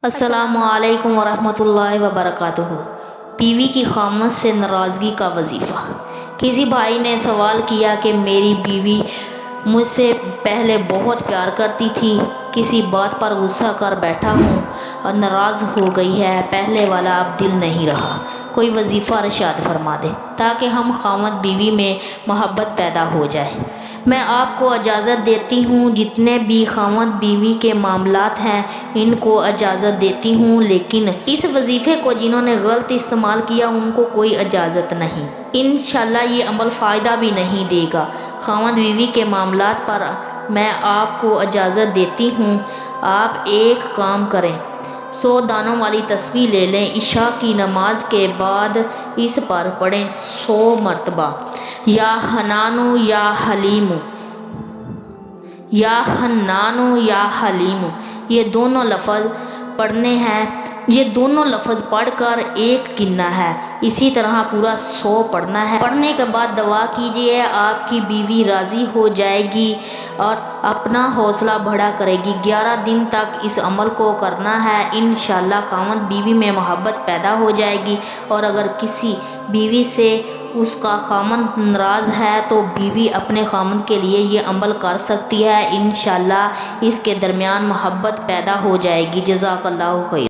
السلام علیکم ورحمۃ اللہ وبرکاتہ۔ بیوی کی خامد سے ناراضگی کا وظیفہ۔ کسی بھائی نے سوال کیا کہ میری بیوی مجھ سے پہلے بہت پیار کرتی تھی، کسی بات پر غصہ کر بیٹھا ہوں اور ناراض ہو گئی ہے، پہلے والا اب دل نہیں رہا، کوئی وظیفہ ارشاد فرما دے تاکہ ہم خامد بیوی میں محبت پیدا ہو جائے۔ میں آپ کو اجازت دیتی ہوں، جتنے بھی خامد بیوی کے معاملات ہیں ان کو اجازت دیتی ہوں، لیکن اس وظیفے کو جنہوں نے غلط استعمال کیا ان کو کوئی اجازت نہیں۔ انشاءاللہ یہ عمل فائدہ بھی نہیں دے گا۔ خامد بیوی کے معاملات پر میں آپ کو اجازت دیتی ہوں، آپ ایک کام کریں، 100 دانوں والی تسبیح لے لیں، عشاء کی نماز کے بعد اس پر پڑھیں 100 مرتبہ، یا حنانو یا حلیمو، یا حنانو یا حلیمو، یہ دونوں لفظ پڑھنے ہیں۔ یہ دونوں لفظ پڑھ کر ایک گننا ہے، اسی طرح پورا 100 پڑھنا ہے۔ پڑھنے کے بعد دعا کیجئے، آپ کی بیوی راضی ہو جائے گی اور اپنا حوصلہ بڑھا کرے گی۔ 11 دن تک اس عمل کو کرنا ہے، انشاءاللہ خامد بیوی میں محبت پیدا ہو جائے گی، اور اگر کسی بیوی سے اس کا خامد ناراض ہے تو بیوی اپنے خامد کے لیے یہ عمل کر سکتی ہے، انشاءاللہ اس کے درمیان محبت پیدا ہو جائے گی۔ جزاک اللہ خیر۔